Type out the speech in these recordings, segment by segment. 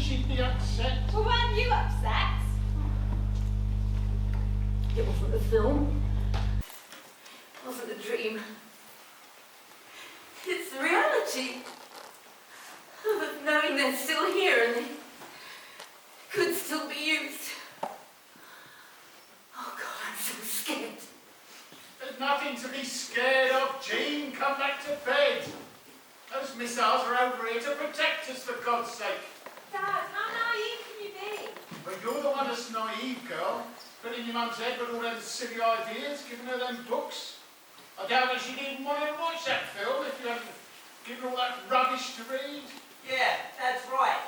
she'd be upset. Well, weren't you upset? It wasn't the film. It wasn't a dream. It's the reality of knowing they're still here and they could still be used. Oh God, I'm so scared. There's nothing to be scared of, Jean. Come back to bed. Those missiles are over here to protect us, for God's sake. Dad, how naive can you be? But you're the one that's naive, girl. Filling your mum's head with all them silly ideas, giving her them books. I doubt that she'd even want to watch that film if you hadn't given her all that rubbish to read. Yeah, that's right.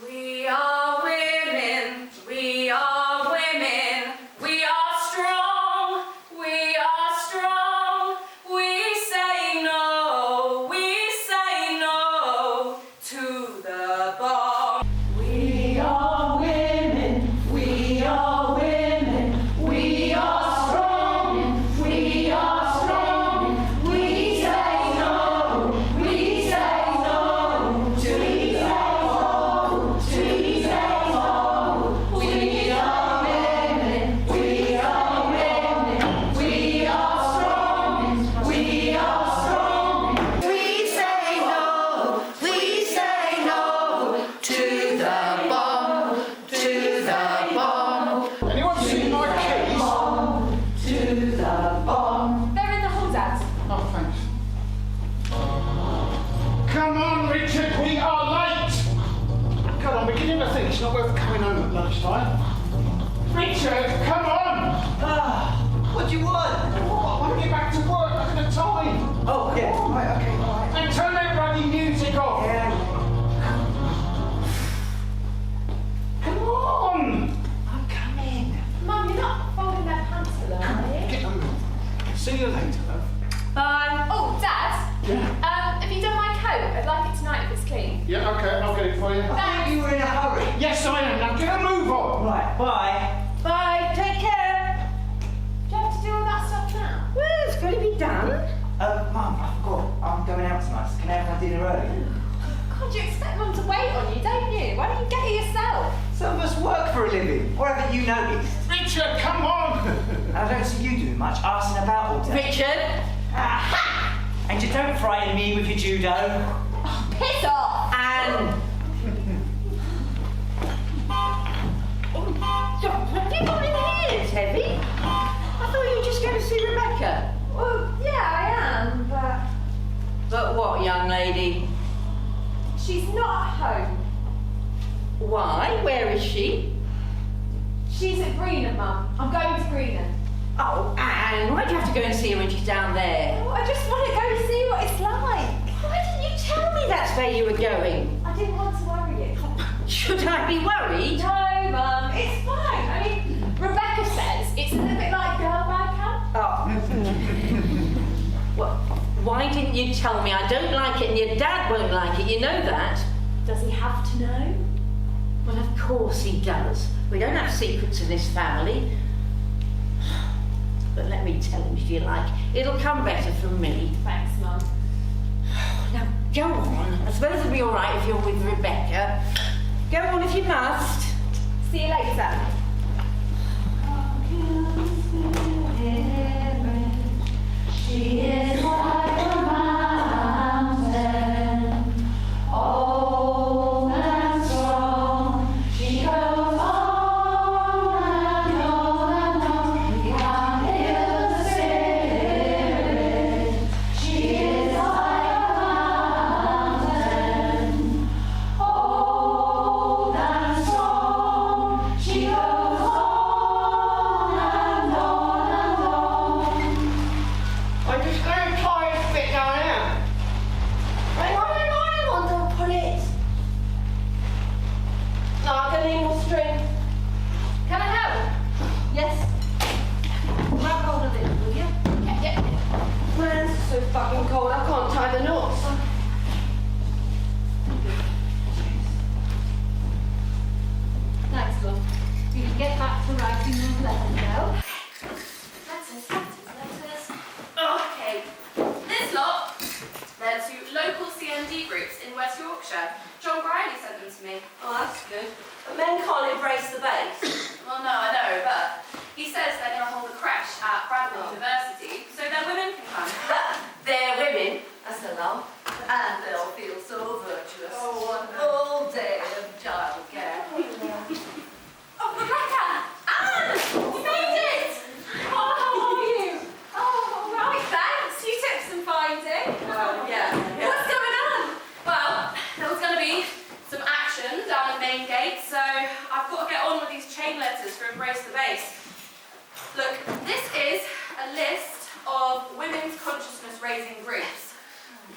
We are women, we are women, we are strong, we are strong. We say no to the bomb. We are women, we are women, we are strong, we are strong. We say no to the bomb. We say no. We are women, we are women, we are strong, we are strong. We say no to the bomb, to the bomb. Anyone seen my keys? To the bomb. They're in the hall, Dad. Oh, thanks. Come on, Richard, we are late. Come on, we're beginning to think it's not worth coming home at lunchtime. Richard, come on. What do you want? I want to get back to work. Look at the time. Oh, yeah. Right, okay, right. And turn that bloody music off. Yeah. Come on. I'm coming. Mum, you're not folding their pants for them, are you? Get on. See you later, love. Bye. Oh, Dad. Yeah. Have you done my coat? I'd like it tonight if it's clean. Yeah, okay, I'll get it for you. I thought you were in a hurry. Yes, I am. Now get a move on. Right, bye. Bye, take care. Do you have to do all that stuff now? Well, it's got to be done. Mum, I forgot. I'm going out tonight. So can I have my dinner early? God, you expect Mum to wait on you, don't you? Why don't you get it yourself? Some of us work for a living. Or haven't you noticed? Richard, come on. And I don't see you doing much arsing about all day. Richard. Aha! And you don't frighten me with your judo. Piss off! And... Have you got in here? It's heavy. I thought you were just going to see Rebecca. Well, yeah, I am, but But what, young lady? she's not at home. Why? Where is she? She's at Greenham, Mum. I'm going to Greenham. Oh, Anne, why do you have to go and see her when she's down there? Oh, I just want to go and see what it's like. Why didn't you tell me that's where you were going? I didn't want to worry you. Should I be worried? No, Mum, it's fine. I mean, Rebecca says it's a little bit like girl band camp. Oh. Well, why didn't you tell me? I don't like it and your dad won't like it, you know that. Does he have to know? Well, of course he does. We don't have secrets in this family. But let me tell him if you like. It'll come better from me. Thanks, Mum. Now, go on. I suppose it'll be all right if you're with Rebecca. Go on if you must. See you later. She is like a mountain, old and strong. She goes on and on and on. You can hear the spirit. She is like a mountain, old and strong. She goes on and on and on. I'm just going to try and fit down here. Hang on, don't pull it. No, I'm gonna need more string. Can I help? Yes. Grab hold of it, will you? Yeah. Man, it's so fucking cold, I can't tie the knots. Thanks, love. You can get back to writing your letter now. Letters. Okay, this lot led to local CND groups in West Yorkshire. Yorkshire. John Briley sent them to me. Oh, that's good. But men can't embrace the base. Well, no, I know, but he says they're going to hold a creche at Bradford University so that women can come. They're women. That's a laugh. And they'll feel so virtuous. All day of childcare. Oh, Rebecca! Anne! You made it! Oh, how are you? Oh, all right, thanks. You took some finding. Yeah. What's going on? Well, there was going to be some action down the main gate, so I've got to get on with these chain letters for Embrace the Base. Look, this is a list of women's consciousness-raising groups.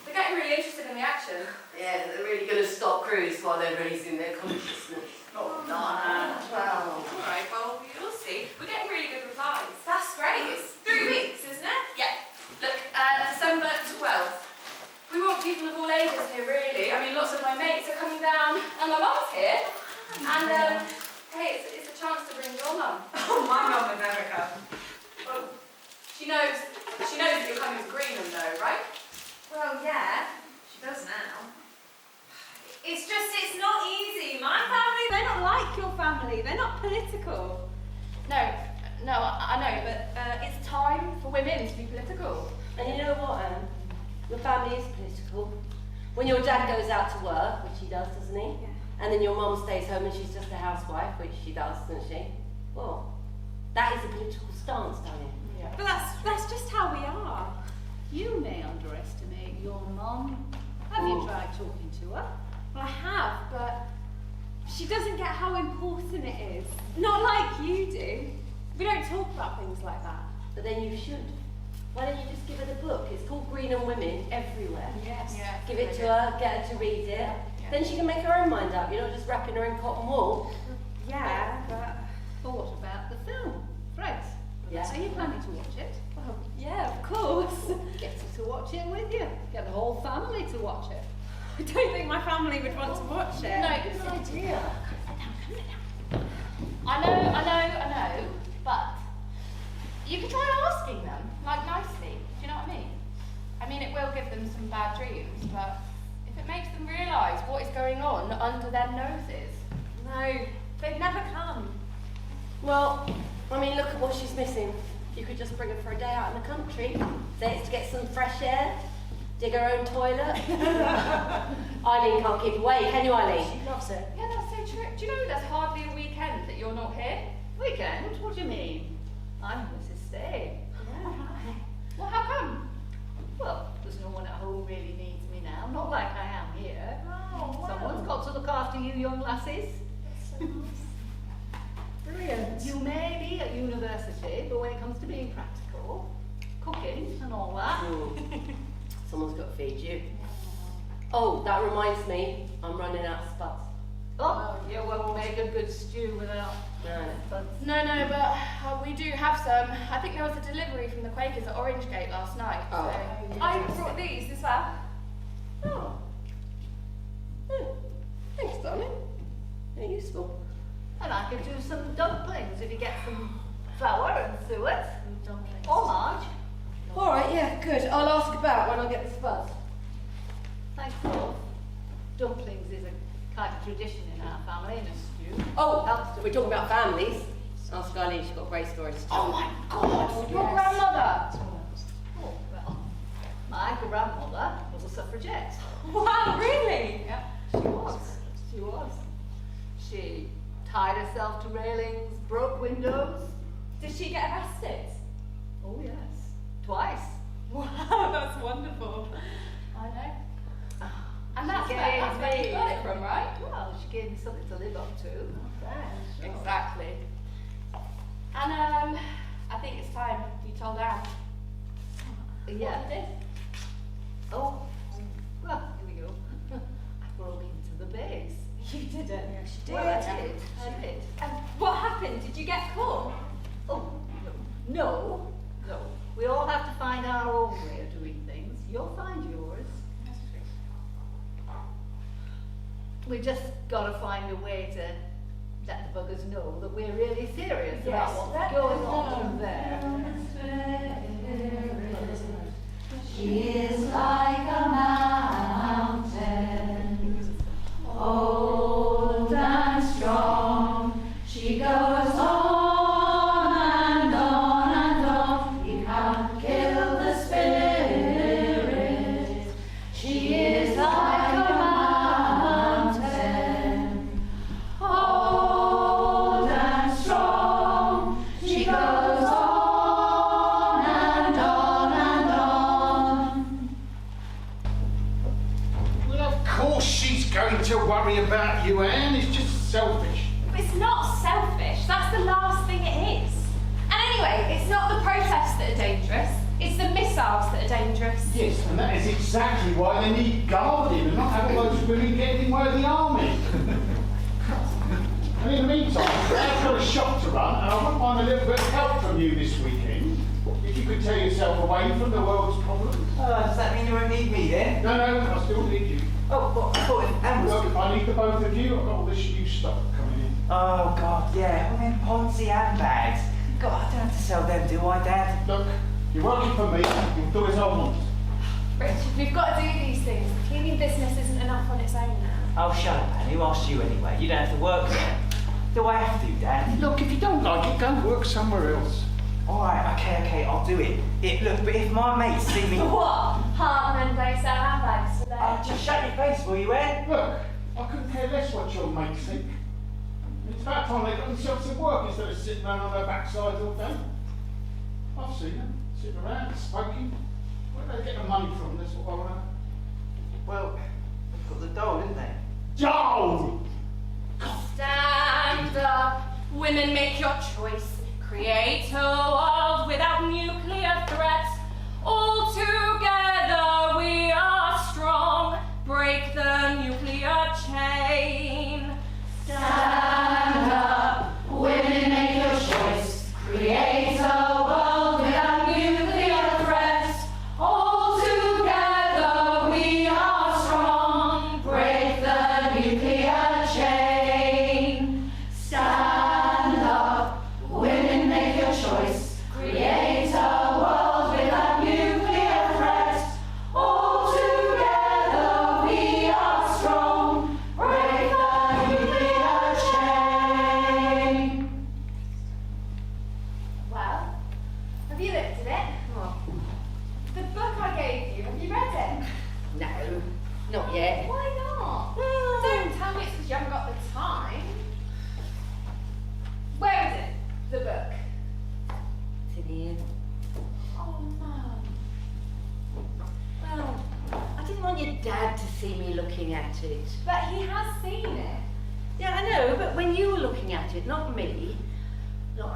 They're getting really interested in the action. Yeah, they're really going to stop crews while they're raising their consciousness. Oh, no. Wow. All right, well, you'll see. We're getting really good replies. That's great. It's 3 weeks, isn't it? Yeah. Look, December 12th. We want people of all ages here, really. I mean, lots of my mates are coming down, and my mum's here. And, hey, it's a chance to bring your mum. Oh, my mum would never come. Well, she knows that you're coming to Greenham, though, right? Well, yeah, she does now. It's not easy. My family, they're not like your family. They're not political. No, I know, but it's time for women to be political. And you know what, Anne? Your family is political. When your dad goes out to work, which he does, doesn't he? Yeah. And then your mum stays home and she's just a housewife, which she does, doesn't she? Well, that is a political stance, darling. Yeah. But that's just how we are. You may underestimate your mum. Have you tried talking to her? Well, I have, but she doesn't get how important it is. Not like you do. We don't talk about things like that. But then you should. Why don't you just give her the book? It's called Greenham Women Everywhere. Yes. Yeah. Give it to her, get her to read it. Then she can make her own mind up. You're not just wrapping her in cotton wool. Yeah, but... But what about the film? Fred? Yeah. Are you planning to watch it? Well, yeah, of course. Get her to watch it with you. Get the whole family to watch it. I don't think my family would want to watch it. No, Good idea. I know, but you can try asking them, like nicely. Do you know what I mean? I mean, it will give them some bad dreams, but if it makes them realise what is going on under their noses. No, they'd never come. Well, I mean, look at what she's missing. You could just bring her for a day out in the country. Say it's to get some fresh air, dig her own toilet. Eileen can't keep away, can you, Eileen? She loves it. Yeah, that's so true. Do you know there's hardly a weekend that you're not here? Weekend? What do you mean? I'm Mrs. Stay. Well, how come? Well, there's no one at home really needs me now. Not like I am here. Oh, Someone's got to look after you young lasses. Brilliant. You may be at university, but when it comes to being practical, cooking and all that, Someone's got to feed you. Oh, that reminds me, I'm running out of spuds. oh, you won't make a good stew without No. spuds. No, but we do have some. I think there was a delivery from the Quakers at Orangegate last night. Oh. So. I brought these as well. Oh. Oh. Thanks, darling. They're useful. And I could do some dumplings if you get some flour and suet. Or Marge. All right, yeah, good. I'll ask about when I get the spuds. Thanks, love. Dumplings is a kind of tradition in our family in a stew. Oh, Helps to- we're talking about families. Ask Eileen, she's got great stories to tell. Oh my God! Your Yes. grandmother. Oh, well, my grandmother was a suffragette. Wow, really? Yeah, she was. She was. She tied herself to railings, broke windows. Did she get arrested? Oh, yes. Twice. Wow, that's wonderful. I know. And that's She where gave you got it from, right? Well, she gave me something to live up to. Sure. Exactly. And I think it's time you told Anne. Yeah. What you did. Oh, well, here we go. I broke into the base. You didn't. Yeah, she Well, I did. I did. And what happened? Did you get caught? Oh, no. No. We all have to find our own way of doing things. You'll find yours. We just got to find a way to let the buggers know that we're really serious about what's going on there. She is like a mountain. dangerous. It's the missiles that are dangerous. Yes, and that is exactly why they need guarding and not have all those women getting in the way of the army. And in the meantime, I've got a shop to run, and I wouldn't mind a little bit of help from you this weekend. If you could tear yourself away from the world's problems. Does that mean you won't need me then? No, I still need you. Oh, what? I thought Anne was... Look, I need the both of you. I've got all this new stock coming in. Oh, God, yeah. All them Ponzi handbags. God, I don't have to sell them, do I, Dad? Look, you're working for me. You'll do as I want. Richard, we've got to do these things. The cleaning business isn't enough on its own now. Oh, shut up, Anne. Who asked you anyway? You don't have to work there. Do I have to, Dad? Look, if you don't like it, go work somewhere else. All right, okay, I'll do it. Look, but if my mates see me... What? Hard men don't sell handbags today. Oh, just shut your face, will you, Ed? Look, I couldn't care less what your mates think. It's about time they got themselves to work instead of sitting around on their backsides all day. I've seen them sitting around, smoking. Where do they get the money from? That's what I want to know. Well, they've got the dough, didn't they? Joe! Stand up, women, make your choice. Create a world without nuclear threats. All together we are strong. Break the nuclear chain. Stand up, women, make your choice. Create a world without nuclear threats. All together we are strong. Break the nuclear chain. Stand up, women, make your choice. Create a world without nuclear threats. All together we are strong. Break the nuclear chain. Well, have you looked at it? The book I gave you, have you read it? No, not yet. Why not? Don't tell me it's because you haven't got the time. Where is it? The book? It's in here. Oh, Mum. Well, I didn't want your dad to see me looking at it. But he has seen it. Yeah, I know, but when you were looking at it, not me. Look,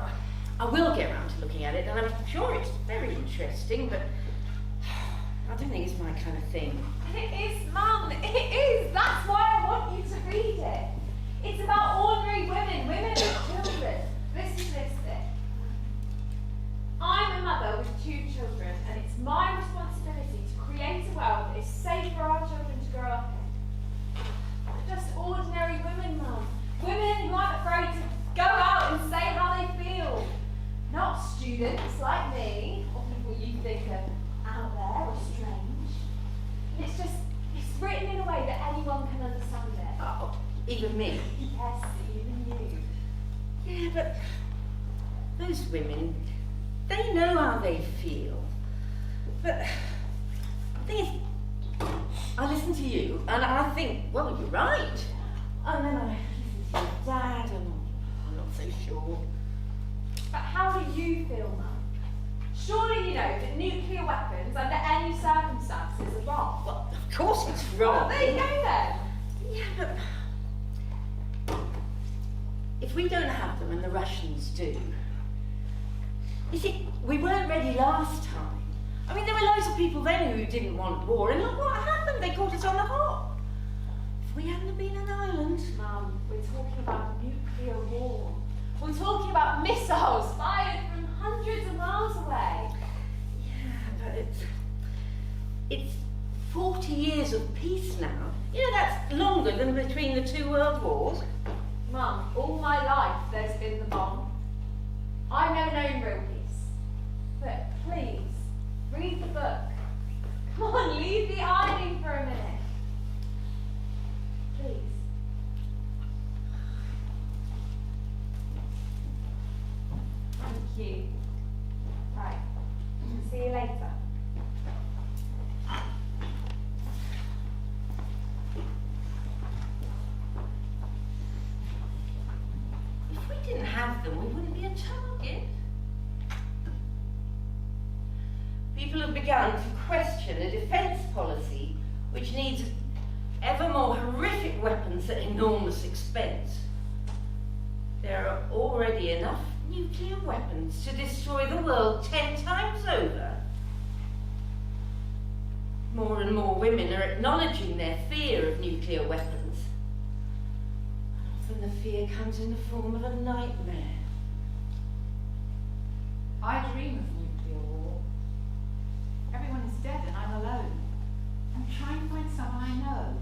I will get around to looking at it, and I'm sure it's very interesting, but I don't think it's my kind of thing. It is, Mum. It is. That's why I want you to read it. It's about ordinary women, women with children. Listen to this bit. I'm a mother with 2 children, and it's my responsibility to create a world that is safe for our children to grow up in. Just ordinary women, Mum. Women who aren't afraid to go out and say how they feel. Not students like me, or people you think are out there or strange. And it's written in a way that anyone can understand it. Oh, even me. Yes, even you. Yeah, but those women, they know how they feel. But the thing is, I listen to you and I think, well, you're right. And then I listen to your dad and I'm not so sure. But how do you feel, Mum? Surely you know that nuclear weapons under any circumstances are wrong. Well, of course it's Well, wrong. there you go then. Yeah, but if we don't have them and the Russians do, you see, we weren't ready last time. I mean, there were loads of people then who didn't want war, and look what happened, they caught us on the hop. If we hadn't been an island... Mum, we're talking about nuclear war. We're talking about missiles fired from hundreds of miles away. Yeah, but it's 40 years of peace now. You know, that's longer than between the 2 world wars. Mum, all my life there's been the bomb. I've never known real peace. But please, read the book. Come on, leave the ironing for a minute. Please. Thank you. Right. See you later. If we didn't have them, we wouldn't be a target. People have begun to question a defence policy which needs ever more horrific weapons at enormous expense. There are already enough nuclear weapons to destroy the world 10 times over. More and more women are acknowledging their fear of nuclear weapons. Often the fear comes in the form of a nightmare. I dream of nuclear war. Everyone is dead and I'm alone. I'm trying to find someone I know.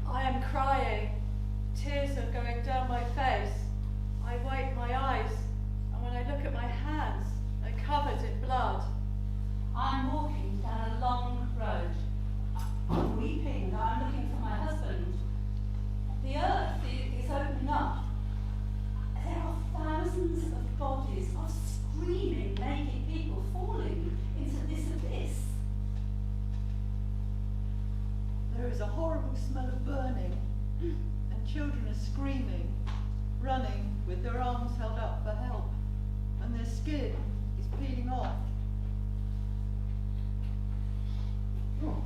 I am crying. Tears are going down my face. I wipe my eyes, and when I look at my hands, they're covered in blood. I'm walking down a long road. I'm weeping. I'm looking for my husband. The earth is opening up. There are thousands of bodies of screaming, naked people falling into this abyss. There is a horrible smell of burning, and children are screaming, running with their arms held up for help, and their skin is peeling off. Oh.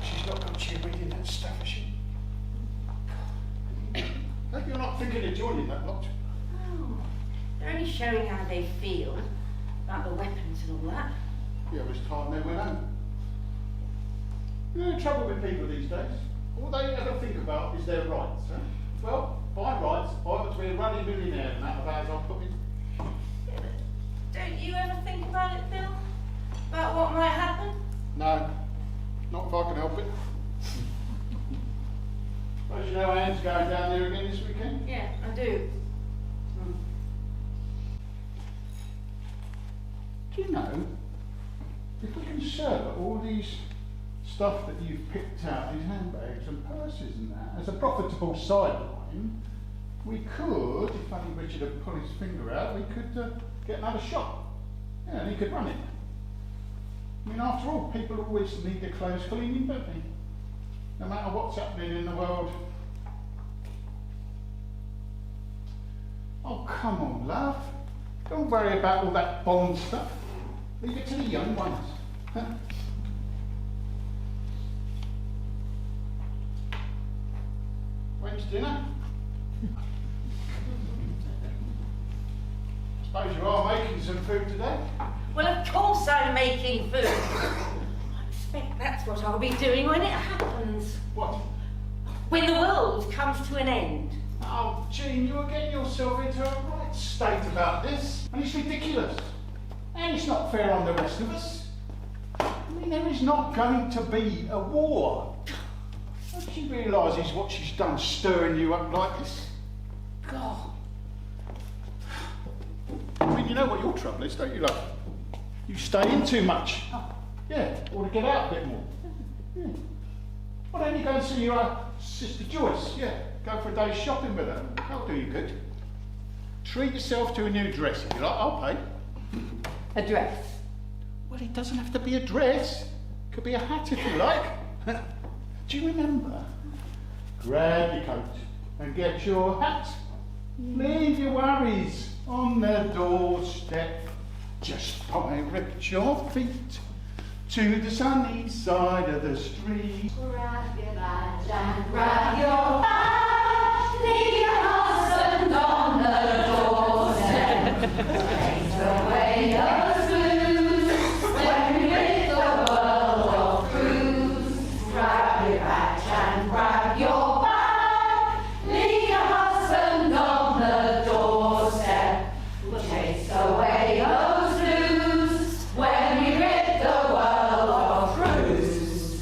She's not got you reading that stuff, has she? Hope you're not thinking of joining that lot. Oh, they're only showing how they feel about the weapons and all that. Yeah, it was time they went home. You know the trouble with people these days? All they ever think about is their rights, huh? Well, by rights, I ought to be a ruddy millionaire and that of ours I'll put in. Yeah, but don't you ever think about it, Bill? About what might happen? No, not if I can help it. Suppose you know Anne's going down there again this weekend? Yeah, I do. Do you know, if we can sell all these stuff that you've picked out, these handbags and purses and that, as a profitable sideline, we could, if only Richard had pulled his finger out, we could get another shop. Yeah, and he could run it. I mean, after all, people always need their clothes cleaning, don't they? No matter what's happening in the world. Oh, come on, love. Don't worry about all that Bond stuff. Leave it to the young ones. Huh? When's dinner? Suppose you are making some food today? Well, of course I'm making food. I expect that's what I'll be doing when it happens. What? When the world comes to an end. Oh, Jean, you are getting yourself into a right state about this. And it's ridiculous. And it's not fair on the rest of us. I mean, there is not going to be a war. Don't she realises what she's done, stirring you up like this? God. I mean, you know what your trouble is, don't you, love? You stay in too much. Yeah, or to get out a bit more. Yeah. Why don't you go and see your sister Joyce? Yeah, go for a day's shopping with her. That'll do you good. Treat yourself to a new dress if you like, I'll pay. A dress? Well, it doesn't have to be a dress. It could be a hat if you like. Do you remember? Grab your coat and get your hat. Leave your worries on the doorstep. Just direct your feet to the sunny side of the street. Grab your badge and grab your bag. Leave your husband on the doorstep. Chase away those blues when we rid the world of cruise. Grab your badge and grab your bag. Leave your husband on the doorstep. Chase away those blues when we rid the world of cruise.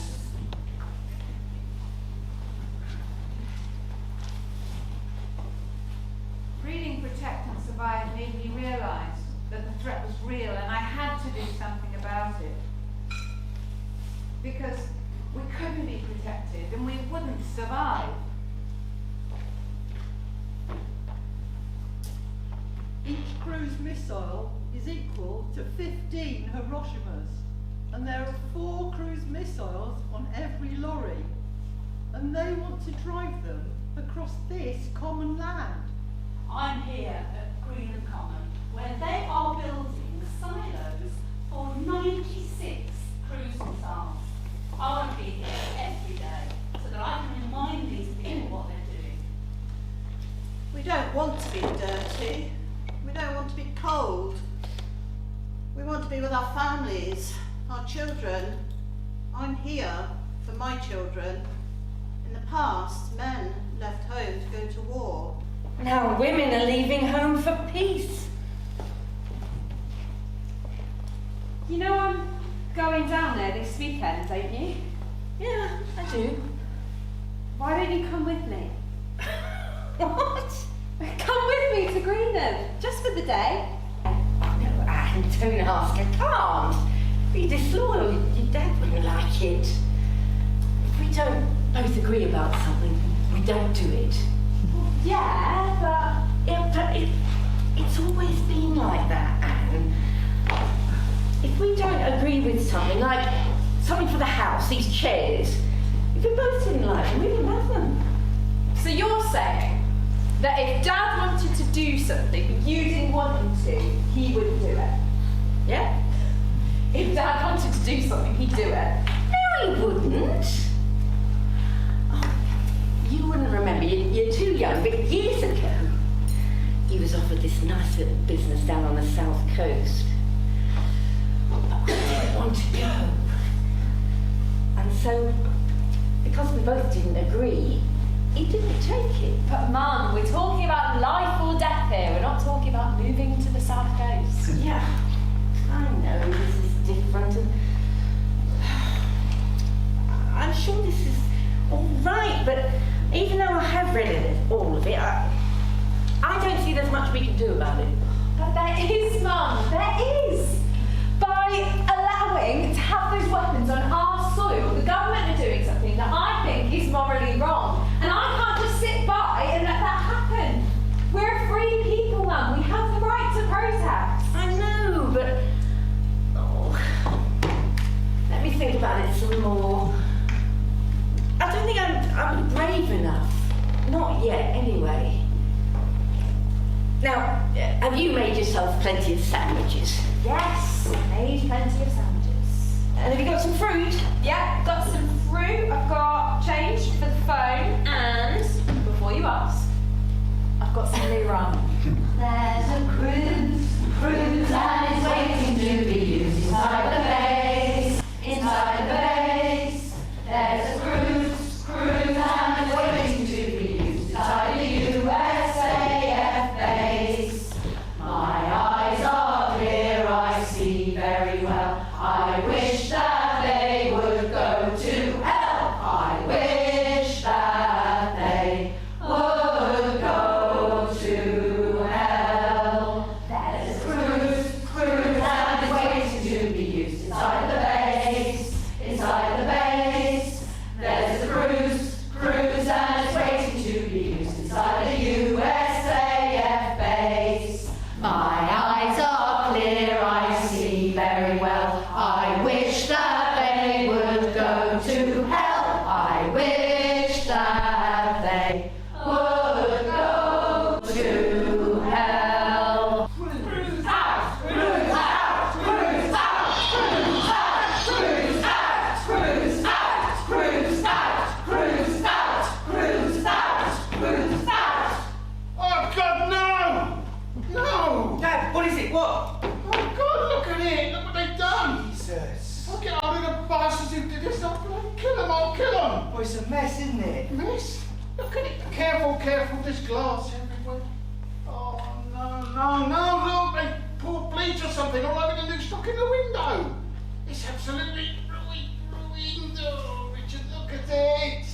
Reading Protect and Survive made me realise that the threat was real and I had to do something about it. Because we couldn't be protected and we wouldn't survive. Each cruise missile is equal to 15 Hiroshimas, and there are 4 cruise missiles on every lorry, and they want to drive them across this common land. I'm here at Greenham Common, where they are building silos for 96 cruise missiles. I want to be here every day so that I can remind these people what they're doing. We don't want to be dirty. We don't want to be cold. We want to be with our families, our children. I'm here for my children. In the past, men left home to go to war. Now women are leaving home for peace. You know I'm going down there this weekend, don't you? Yeah, I do. Why don't you come with me? What? Come with me to Greenham, just for the day. No, Anne, don't ask. I can't. Be disloyal. Your dad wouldn't like it. If we don't both agree about something, we don't do it. Yeah, but... Yeah, but it's always been like that, Anne. If we don't agree with something, like something for the house, these chairs, if we both didn't like them, we wouldn't have them. So you're saying that if Dad wanted to do something but you didn't want him to, he wouldn't do it? Yeah? If Dad wanted to do something, he'd do it? No, he wouldn't. Oh, you wouldn't remember, you're too young, but years ago, he was offered this nice little business down on the south coast. But I didn't want to go. And so, because we both didn't agree, he didn't take it. But Mum, we're talking about life or death here. We're not talking about moving to the south coast. Yeah, I know this is different, and I'm sure this is all right, but even though I have read it, all of it, I don't see there's much we can do about it. But there is, Mum, there is. By allowing to have those weapons on our soil, the government are doing something that I think is morally wrong. And I can't just sit by and let that happen. We're a free people, Mum. We have the right to protest. I know, but let me think about it some more. I don't think I'm brave enough. Not yet, anyway. Now, have you made yourself plenty of sandwiches? Yes, I made plenty of sandwiches. And have you got some fruit? Yeah, got some fruit. I've got change for the phone. And, before you ask, I've got some new rum. There's a cruise, and it's waiting to be used inside the base, inside the base. There's a cruise, and it's waiting to be used inside the USAF base. My eyes are clear, I see very well. I wish that they would go to hell. I wish that they would go to hell. There's a cruise, and it's waiting to be used inside the base, inside the base. There's a cruise, and it's waiting to be used inside the USAF base. My eyes are clear, I see very well. I wish that they would go to hell. I wish that they would go to hell. Cruise out! Cruise out! Cruise out! Cruise out! Cruise out! Cruise out! Cruise out! Cruise out! Cruise out! Cruise out! Oh God, no! No! Dad, what is it? What? Oh God, look at it! Look what they've done! Jesus. I'll get hold of the bastards who did this. I'll kill them, I'll kill them! Oh, it's a mess, isn't it? Miss, look at it. Careful, careful, there's glass everywhere. Oh no, look, they poured bleach or something all over the new stock in the window. It's absolutely ruined. Oh, Richard, look at it.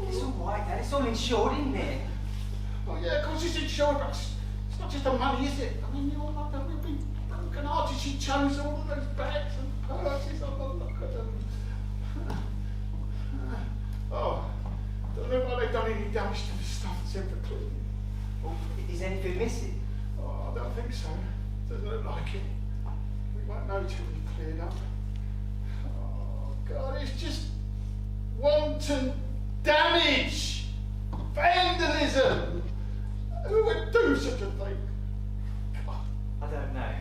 It's all right, Dad. It's all insured, isn't it? Oh yeah, of course it's insured, but it's not just the money, is it? I mean, you're like that would be broken hearted. She chose all of those bags and purses. Oh, look at them. Oh, don't look like they've done any damage to the stuff that's ever clean. Oh, is anything missing? Oh, I don't think so. Doesn't look like it. We won't know till we've cleared up. Oh God, it's just wanton damage, vandalism. Who would do such a thing? God. I don't know.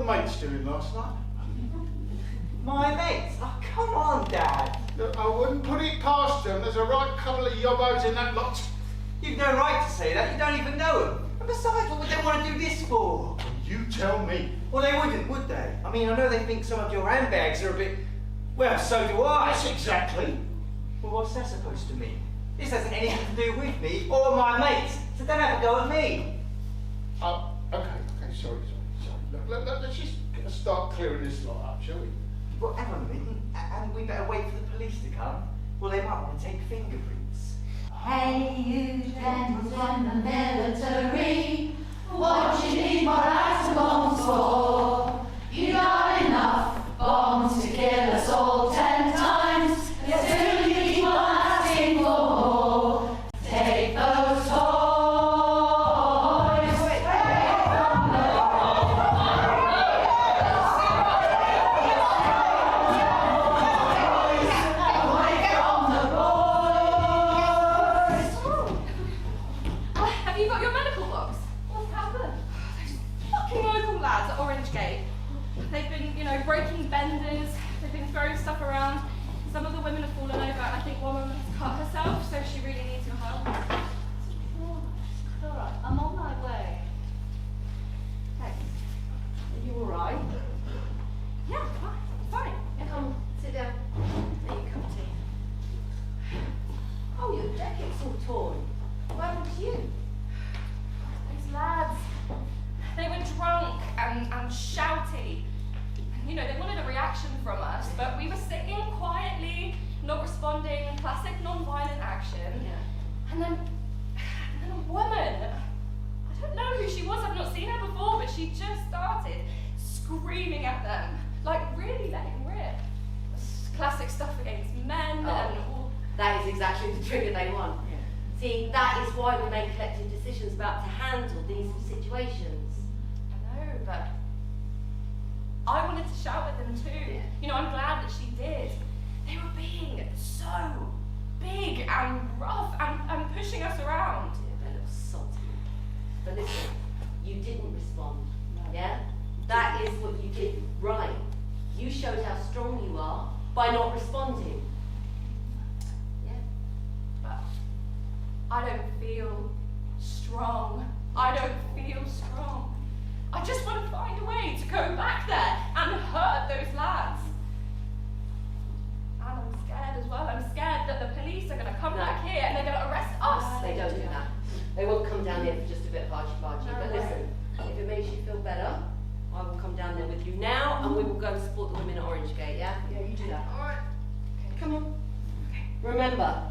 mates doing last night? My mates? Oh, come on, Dad. Look, I wouldn't put it past them. There's a right couple of yobbos in that lot. You've no right to say that. You don't even know them. And besides, what would they want to do this for? You tell me. Well, they wouldn't, would they? I mean, I know they think some of your handbags are a bit... Well, so do I. Yes, exactly. Well, what's that supposed to mean? This hasn't anything to do with me or my mates, so don't have a go at me. Oh, okay, sorry. Look, let's just start clearing this lot up, shall we? Well, hang on a minute. And we better wait for the police to come. Well, they might want to take fingerprints. Hey, you gentlemen in the military, what you need more atom bombs for? You got enough bombs to kill us all 10 times, yet still you keep on asking for more. Take those toys away from the Have you got your medical box? What's happened? Fucking local lads at Orange Gate. They've been, breaking benders, they've been throwing stuff around. Some of the women have fallen over, and I think one woman has cut herself, so she really needs your help. Alright, I'm on my way. Thanks. Are you alright? Yeah, fine. Come, sit down. Make a cup of tea. Oh, your jacket's all torn. What happened to you? These lads, they were drunk and shouty. They wanted a reaction from us, but we were sitting quietly, not responding, classic non-violent action. Yeah. And then a woman, I don't know who she was, I've not seen her before, but she just started screaming at them, like really letting rip. Classic stuff against men and all. That is exactly the trigger they want. Yeah. See, that is why we make collective decisions about to handle these situations. I know, but I wanted to shout at them too. Yeah. I'm glad that she did. They were being so big and rough and pushing us around. Yeah, they're little salty. But listen, you didn't respond. Yeah? That is what you did right. You showed how strong you are by not responding. Yeah? But I don't feel strong. I don't feel strong. I just want to find a way to go back there and hurt those lads. And I'm scared as well. I'm scared that the police are going to come back here and they're going to arrest us. They don't do that. They won't come down here for just a bit of argy-bargy. No But way. listen, if it makes you feel better, I will come down there with you now and we will go and support the women at Orange Gate, yeah? Yeah, you do that. Alright. Come on. Remember,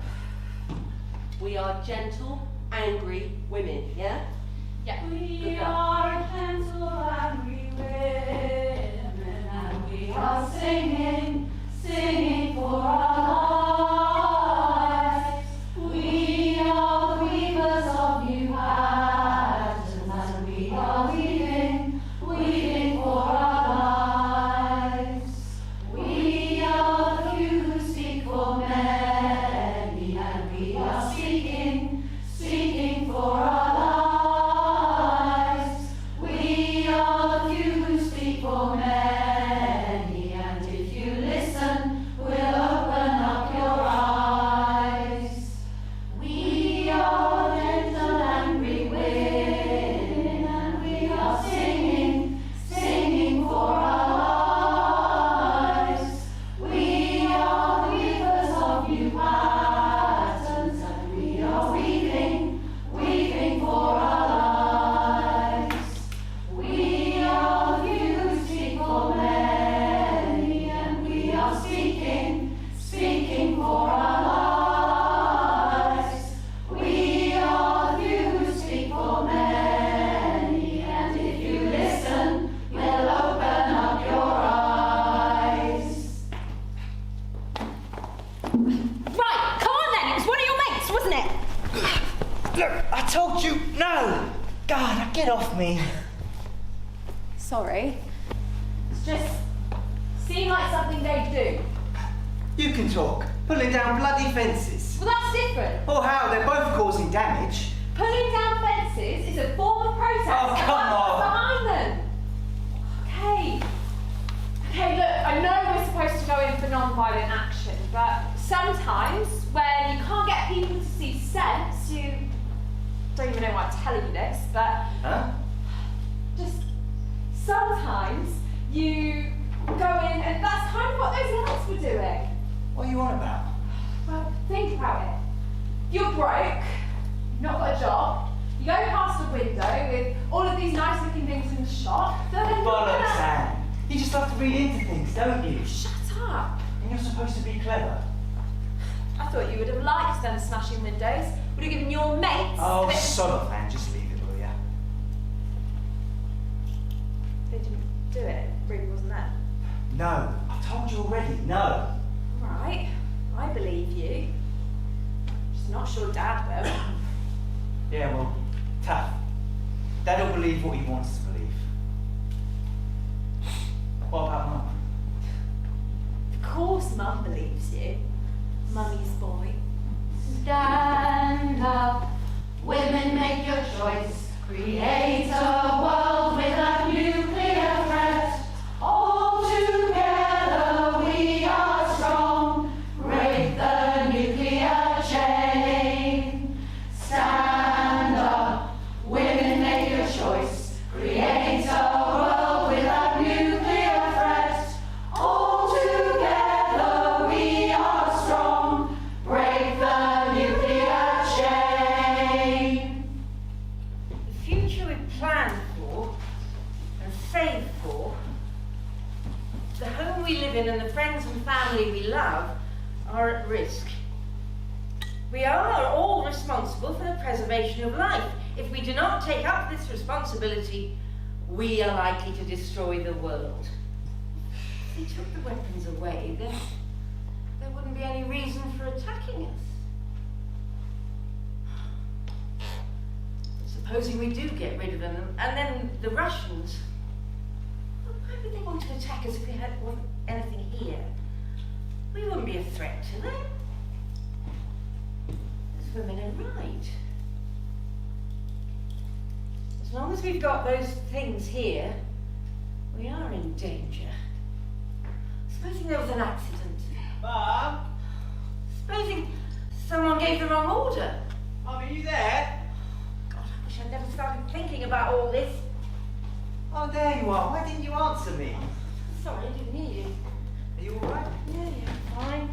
we are gentle, angry women, yeah? Yeah. We are gentle, angry women, and we are singing, singing for our lives. We are the weavers of new patterns, and we are weaving, weaving for our lives. We are the few who seek for many, and we are seeking, seeking for our lives. We are the few who speak for many, and if you listen, we'll open up your eyes. We are gentle, angry women, and we are singing, singing for our lives. We are the weavers of new patterns, and we are weaving, weaving for our lives. We are the few who speak for many, and we are speaking, speaking for our lives. We are the few who speak for many, and if you listen, we'll open up your eyes. Right, come on then. It was one of your mates, wasn't it? Look, I told you, no! God, now get off me. Sorry. It's just seemed like something they'd do. You can talk. Pulling down bloody fences. Well, that's different. Oh, how? They're both causing damage. Pulling down fences is a form of protest. Oh, and come that's on. what's behind them. Okay, non-violent action, but sometimes when you can't get people to see sense, you don't even know why I'm telling you this, but just sometimes you go in, and that's kind of what those lads were doing. What are you on about? Well, think about it. You're broke, you've not got a job, you go past a window with all of these nice looking things in the shop, then you're Bollocks, gonna... Anne. You just love to read into things, don't you? Shut up. And you're supposed to be clever. I thought you would have liked them smashing windows. Would have given your mates Oh, a bit of... sod off, Anne. Just leave it, will ya? They didn't do it. It really wasn't them. No. I told you already, no. Right. I believe you. Just not sure Dad will. Yeah, well, tough. Dad'll believe what he wants to believe. What about Mum? Of course Mum believes you. Mummy's boy. Stand up, women, make your choice. Create a world without nuclear threat. All together we are strong. Break the nuclear chain. Stand up, women, make your choice. Create a world without nuclear threat. All together we are strong. Break the nuclear chain. The future we plan for and save for, the home we live in and the friends and family we love are at risk. We are all responsible for the preservation of life. If we do not take up this responsibility, we are likely to destroy the world. If they took the weapons away, then there wouldn't be any reason for attacking us. Supposing we do get rid of them, and then the Russians, well, why would they want to attack us if we wasn't anything here? We wouldn't be a threat to them. Those women are right. As long as we've got those things here, we are in danger. Supposing there was an accident. Mum? Supposing someone gave the wrong order. Mum, are you there? God, I wish I'd never started thinking about all this. Oh, there you are. Why didn't you answer me? Sorry, I didn't hear you. Are you alright? Yeah, fine.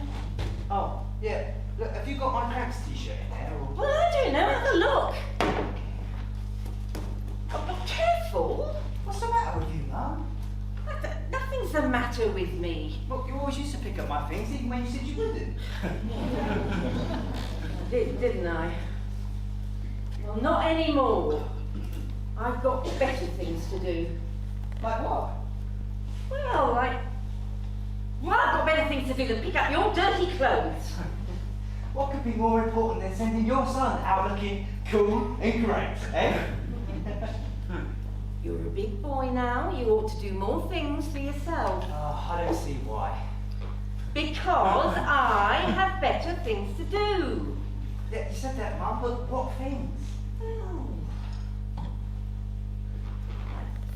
Oh, yeah. Look, have you got my Cramps t-shirt in there? Or... Well, I don't know. Have a look. Oh, but careful. What's the matter with you, Mum? Nothing's the matter with me. Well, you always used to pick up my things, even when you said you wouldn't. I did, didn't I? Well, not anymore. I've got better things to do. Like what? Well, I've got better things to do than pick up your dirty clothes. What could be more important than sending your son out looking cool and great, eh? You're a big boy now. You ought to do more things for yourself. Oh, I don't see why. Because I have better things to do. Yeah, you said that, Mum, but what things? Oh. I'm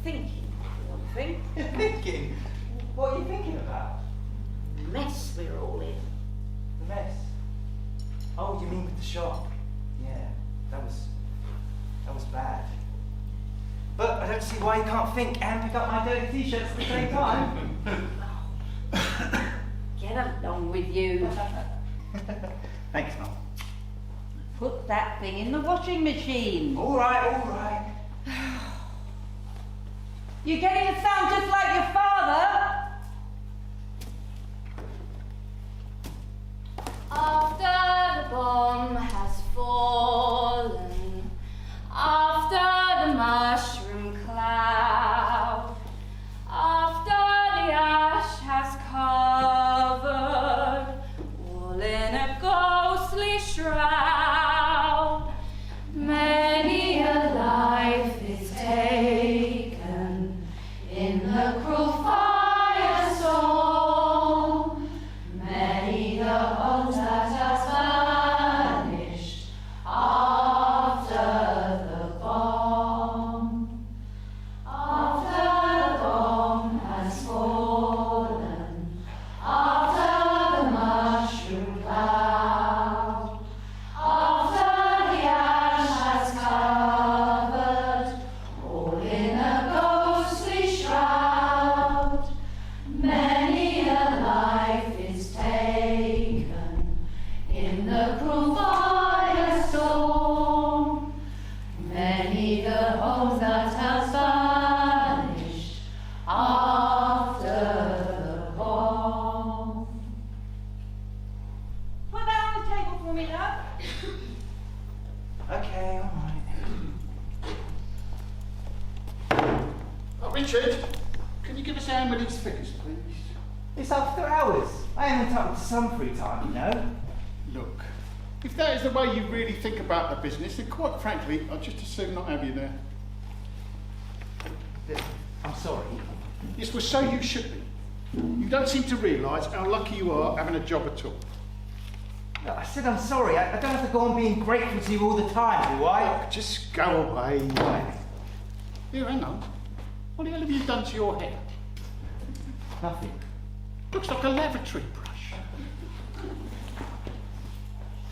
thinking, for one thing. You're thinking? What are you thinking about? The mess we're all in. The mess? Oh, you mean with the shop? Yeah, that was bad. But I don't see why you can't think and pick up my dirty t-shirts at the same time. Get along with you. Thanks, Mum. Put that thing in the washing machine. All right. You're getting to sound just like your father. After the bomb has fallen, after the mushroom cloud, after the ash has covered, all in a ghostly shroud, many a life is taken in the cruel fire. Richard, can you give us a hand with these figures, please? It's after hours. I am entitled to some free time, you know. Look, if that is the way you really think about the business, then quite frankly, I'd just as soon not have you there. I'm sorry. Yes, well, so you should be. You don't seem to realise how lucky you are having a job at all. I said I'm sorry. I don't have to go on being grateful to you all the time, do I? Look, just go away. Here, hang on. What the hell have you done to your hair? Nothing. Looks like a lavatory brush.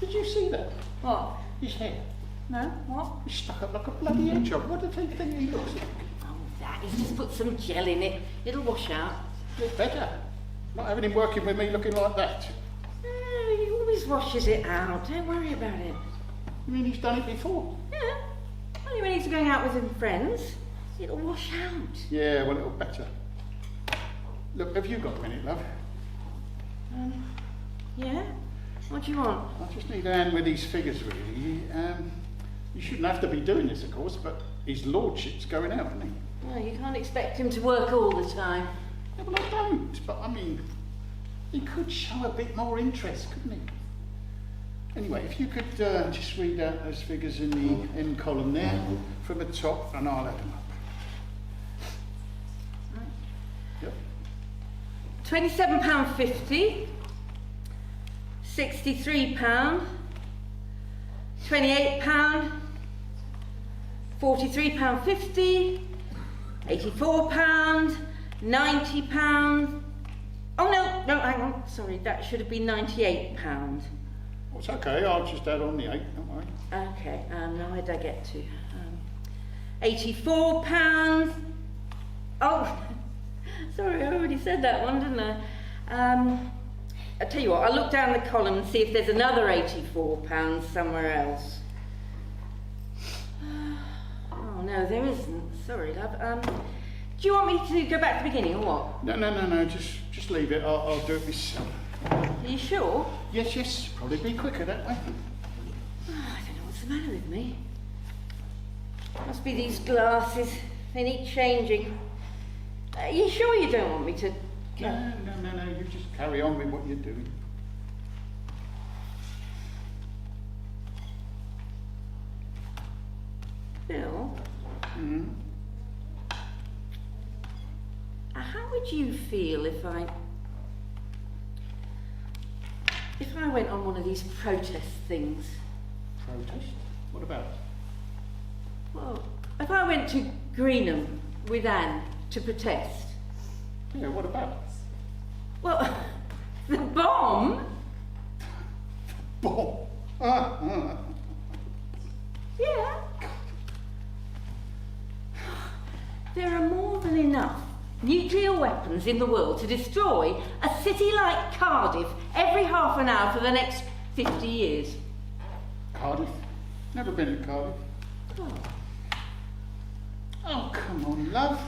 Did you see that? What? His hair. No? What? He's stuck up like a bloody hedgehog. What do you think he looks like? Oh, that. He's just put some gel in it. It'll wash out. Look better. Not having him working with me looking like that. He always washes it out. Don't worry about it. You mean he's done it before? Yeah. Only when he's going out with his friends. It'll wash out. Yeah, well, it'll better. Look, have you got a minute, love? Yeah? What do you want? I just need a hand with these figures, really. You shouldn't have to be doing this, of course, but his lordship's going out, isn't he? Well, you can't expect him to work all the time. Yeah, well, I don't, but I mean, he could show a bit more interest, couldn't he? Anyway, if you could just read out those figures in the end column there, from the top, and I'll add them up. Yep. £27.50, £63, £28, £43.50, £84, £90. Oh no, hang on, sorry, that should have been £98. Well, it's okay, I'll just add on the 8, don't worry. Okay, now where did I get to? £84. Oh, sorry, I already said that one, didn't I? I'll tell you what, I'll look down the column and see if there's another £84 somewhere else. Oh, no, there isn't. Sorry, love. Do you want me to go back to the beginning, or what? No, just leave it, I'll do it myself. Are you sure? Yes, probably be quicker that way. Oh, I don't know what's the matter with me. Must be these glasses. They need changing. Are you sure you don't want me to... No, you just carry on with what you're doing. Bill? Mm-hmm. How would you feel if I went on one of these protest things? Protest? What about? Well, if I went to Greenham with Anne to protest. Yeah, what about? Well, the bomb? Bomb? Yeah. There are more than enough nuclear weapons in the world to destroy a city like Cardiff every half an hour for the next 50 years. Cardiff? Never been to Cardiff. Oh, come on, love.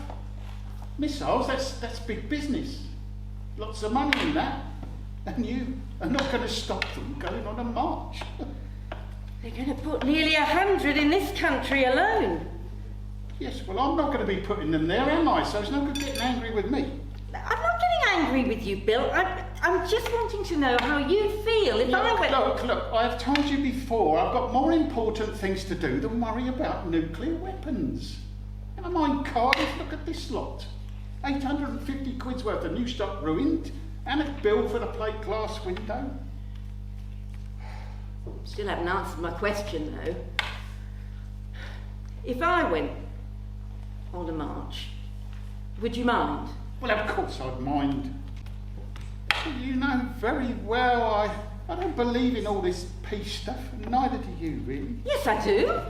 Missiles, that's big business. Lots of money in that. And you are not going to stop them going on a march. They're going to put nearly 100 in this country alone. Yes, well, I'm not going to be putting them there, am I? So it's no good getting angry with me. I'm not getting angry with you, Bill. I'm just wanting to know how you feel if I went... Look, I've told you before, I've got more important things to do than worry about nuclear weapons. Never mind Cardiff, look at this lot. 850 quid's worth of new stock ruined, and a bill for the plate glass window. Still haven't answered my question, though. If I went on a march, would you mind? Well, of course I'd mind. You know very well I don't believe in all this peace stuff, and neither do you, really. Yes, I do.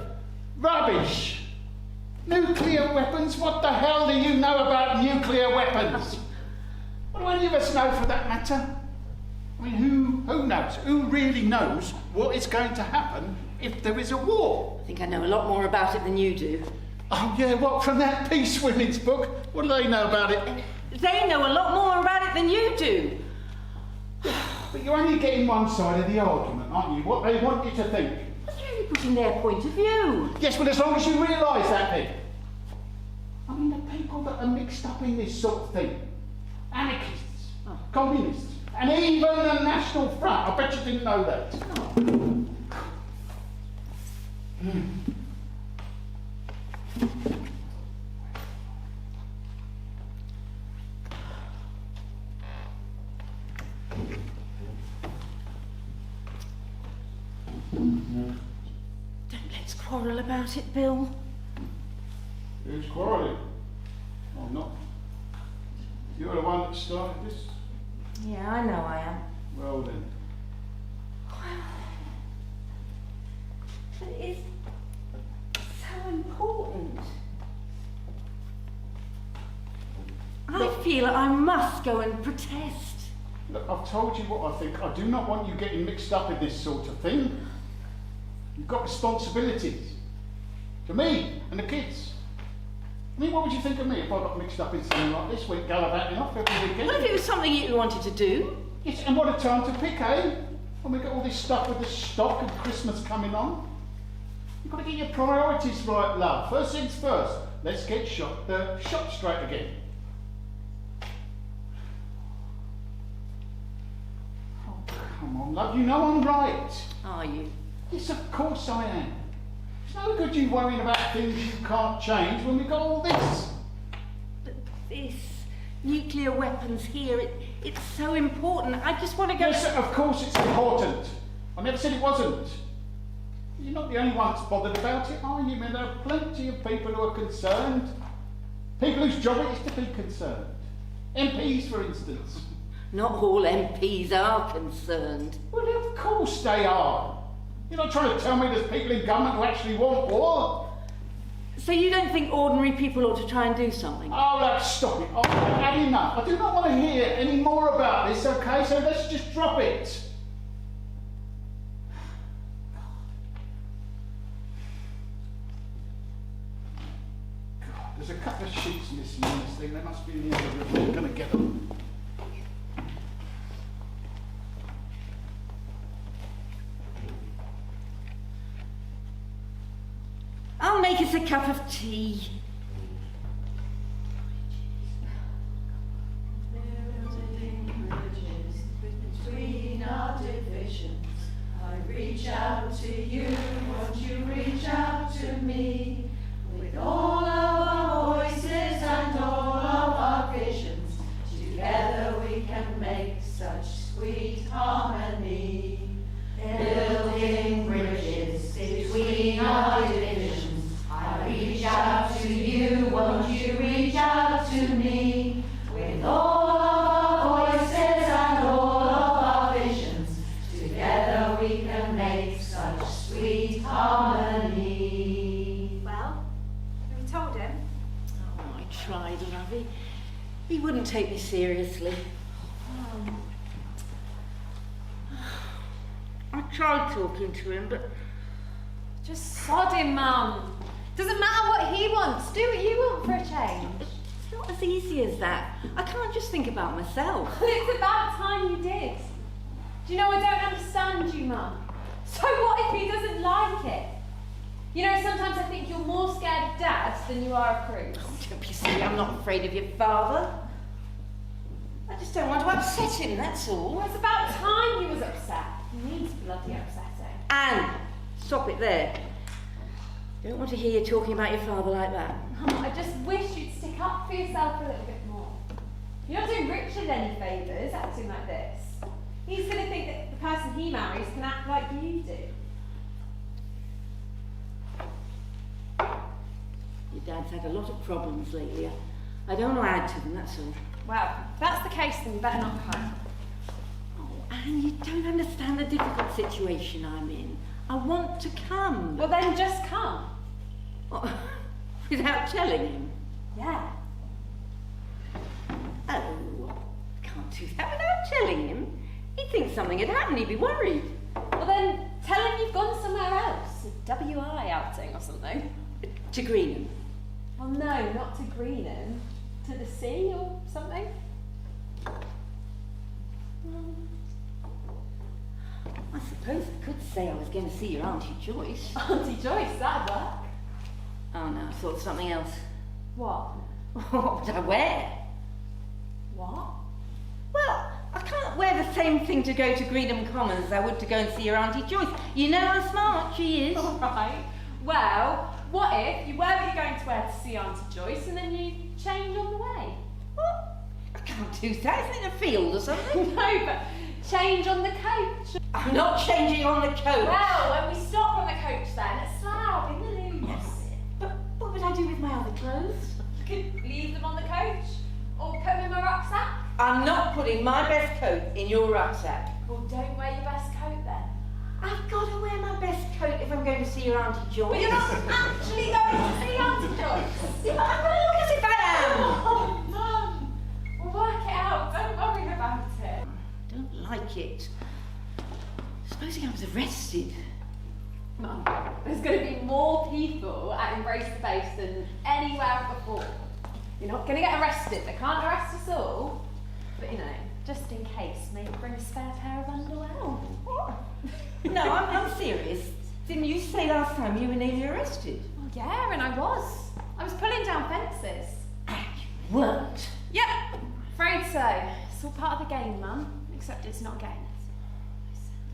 Rubbish! Nuclear weapons? What the hell do you know about nuclear weapons? What do any of us know for that matter? I mean, who knows? Who really knows what is going to happen if there is a war? I think I know a lot more about it than you do. Oh yeah, what, from that Peace Women's book? What do they know about it? They know a lot more about it than you do. But you're only getting one side of the argument, aren't you? What they want you to think. You're only putting their point of view. Yes, well, as long as you realise that, then. I mean, the people people that are mixed up in this sort of thing. Anarchists, communists, and even the National Front. I bet you didn't know that. Don't let's quarrel about it, Bill. Who's quarrelling? I'm not. You're the one that started this. Yeah, I know I am. Well then. But it's so important. I feel I must go and protest. Look, I've told you what I think. I do not want you getting mixed up in this sort of thing. You've got responsibilities. To me and the kids. I mean, what would you think of me if I got mixed up in something like this? Went gallivanting off every weekend? Well, if it was something you wanted to do. Yes, and what a time to pick, eh? When we got all this stuff with the stock and Christmas coming on. You've got to get your priorities right, love. First things first. Let's get the shop straight again. Oh, come on, love. You know I'm right. Are you? Yes, of course I am. It's no good you worrying about things you can't change when we've got all this. But this, nuclear weapons here, it's so important. I just want to go... Yes, of course it's important. I never said it wasn't. You're not the only one that's bothered about it, are you? I mean, there are plenty of people who are concerned. People whose job it is to be concerned. MPs, for instance. Not all MPs are concerned. Well, of course they are. You're not trying to tell me there's people in government who actually want war? So you don't think ordinary people ought to try and do something? Oh, look, stop it. I've had enough. I do not want to hear any more about this, okay? So let's just drop it. God, there's a couple of sheets missing in this thing. They must be in the other room. We're going to get them. I'll make us a cup of tea. Building bridges between our divisions. I reach out to you, won't you reach out to me? With all of our voices and all of our visions, together we can make such sweet harmony. Building bridges between our divisions. I reach out to you, won't you reach out to me? With all of our voices and all of our visions, together we can make such sweet harmony. Well, have you told him? Oh, I tried, lovey. He wouldn't take me seriously. I tried talking to him, but... Just sod him, Mum. Doesn't matter what he wants. Do what you want for a change. It's not as easy as that. I can't just think about myself. Well, it's about time you did. Do you know, I don't understand you, Mum. So what if he doesn't like it? You know, sometimes I think you're more scared of Dad than you are of Cruz. Oh, don't be silly, I'm not afraid of your father. I just don't want to upset him, that's all. Well, it's about time he was upset. He needs bloody upsetting. Anne, stop it there. I don't want to hear you talking about your father like that. Mum, I just wish you'd stick up for yourself a little bit more. You're not doing Richard any favours acting like this. He's going to think that the person he marries can act like you do. Your dad's had a lot of problems lately. I don't want to add to them, that's all. Well, if that's the case, then you better not come. Oh, Anne, you don't understand the difficult situation I'm in. I want to come. Well, then just come. Oh, without telling him? Yeah. Oh, I can't do that without telling him. He'd think something had happened, he'd be worried. Well, then tell him you've gone somewhere else. A WI outing or something. To Greenham. Well, no, not to Greenham. To the sea or something. I suppose I could say I was going to see your Auntie Joyce. Auntie Joyce, that'd work. Oh no, I thought of something else. What? What would I wear? What? Well, I can't wear the same thing to go to Greenham Common as I would to go and see your Auntie Joyce. You know how smart she is. All right. Well, what if you wear what you're going to wear to see Auntie Joyce and then you change on the way? What? I can't do that. Isn't it a field or something? No, but change on the coach. I'm not changing on the coach. Well, when we stop on the coach then at Slough in the Loom. Yes. But what would I do with my other clothes? You could leave them on the coach or put them in my rucksack. I'm not putting my best coat in your rucksack. Well, don't wear your best coat then. I've got to wear my best coat if I'm going to see your Auntie Joyce. But you're not actually going to see Auntie Joyce. Yeah, but I'm going to look as if I am. Oh, Mum. We'll work it out. Don't worry about it. I don't like it. Supposing I was arrested. Mum, there's going to be more people at Embrace the Base than anywhere before. You're not going to get arrested. They can't arrest us all. But, you know, just in case, maybe bring a spare pair of underwear. What? No, I'm serious. Didn't you say last time you were nearly arrested? Well, yeah, and I was. I was pulling down fences. And you weren't. Yep, afraid so. It's all part of the game, Mum. Except it's not a game.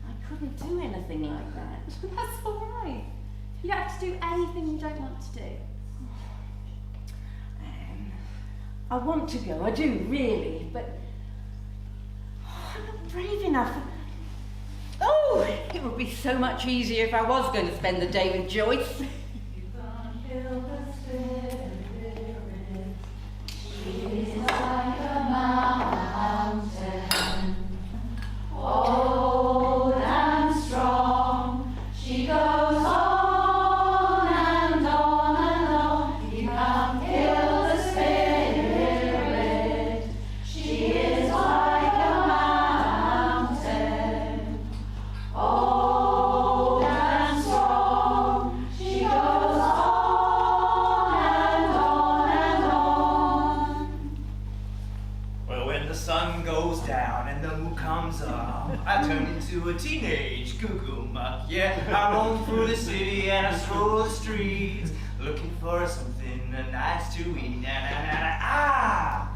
I couldn't do anything like that. That's all right. You don't have to do anything you don't want to do. I want to go, I do really, but I'm not brave enough. Oh, it would be so much easier if I was going to spend the day with Joyce. She's like a mountain, old and strong. She goes on and on and on. You can't kill the spirit. She is like a mountain, old and strong. She goes on and on and on. Well, when the sun goes down and the moon comes up, I turn into a teenage cuckoo muck. Yeah, I roam through the city and I stroll the streets, looking for something nice to eat. Ah!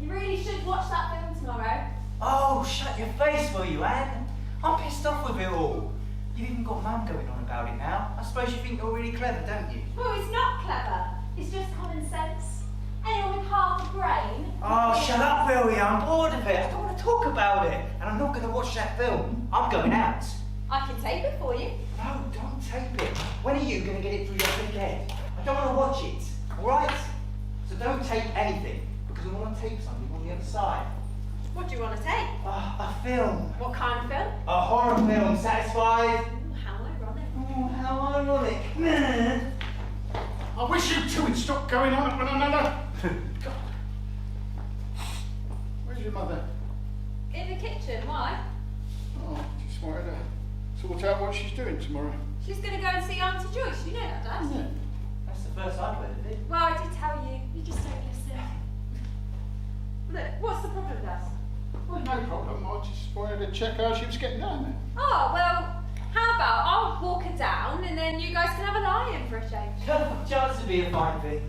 You really should watch that film tomorrow. Oh, shut your face, will you, Anne? I'm pissed off with it all. You've even got Mum going on about it now. I suppose you think you're really clever, don't you? Well, it's not clever. It's just common sense. Anyone with half a brain. Oh, shut up, Willie. I'm bored of it. I don't want to talk about it. And I'm not going to watch that film. I'm going out. I can tape it for you. No, don't tape it. When are you going to get it through your thick head? I don't want to watch it, all right? So don't tape anything, because I want to tape something on the other side. What do you want to tape? A film. What kind of film? A horror film. Satisfied? Ooh, how ironic. Oh, how ironic. I wish you two would stop going on at one another. God. Where's your mother? In the kitchen, why? Oh, just wanted to sort out what she's doing tomorrow. She's going to go and see Auntie Joyce. You know that, Dad? Yeah. That's the first I've heard of it. Well, I did tell you. You just don't listen. Look, what's the problem, Dad? Well, no problem. I just wanted to check how she was getting down there. Oh, well, how about I'll walk her down and then you guys can have a lie-in for a change. Chance to be a fine thing.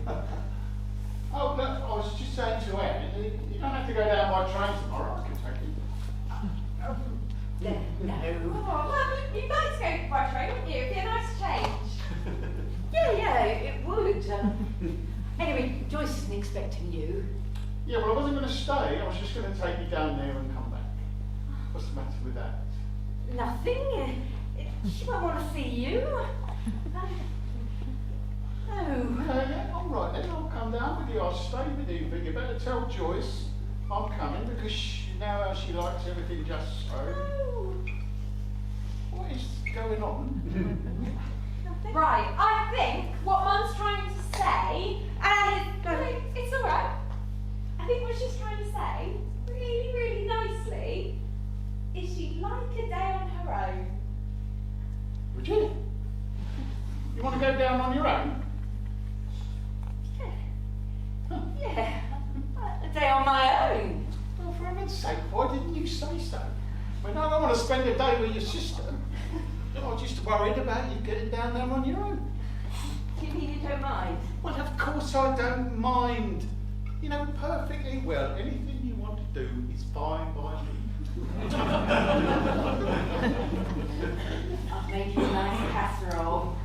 Oh, look, I was just saying to Anne, you don't have to go down by train tomorrow. I can take you. No. Oh, well, you'd like to go by train, wouldn't you? It'd be a nice change. Yeah, it would. Anyway, Joyce isn't expecting you. Yeah, well, I wasn't going to stay. I was just going to take you down there and come back. What's the matter with that? Nothing. She won't want to see you. No. Yeah, all right then, I'll come down with you. I'll stay with you, but you better tell Joyce I'm coming because you know how she likes everything just so. What is going on? Right, I think what Mum's trying to say, and it's all right. I think what she's trying to say, really, really nicely, is she'd like a day on her own. Would you? You want to go down on your own? Yeah. A day on my own. Well, for heaven's sake, why didn't you say so? I mean, I don't want to spend a day with your sister. I'm just worried about you getting down there on your own. You you mean you don't mind? Well, of course I don't mind. You know perfectly well, anything you want to do is fine by me. I'll make you a nice casserole.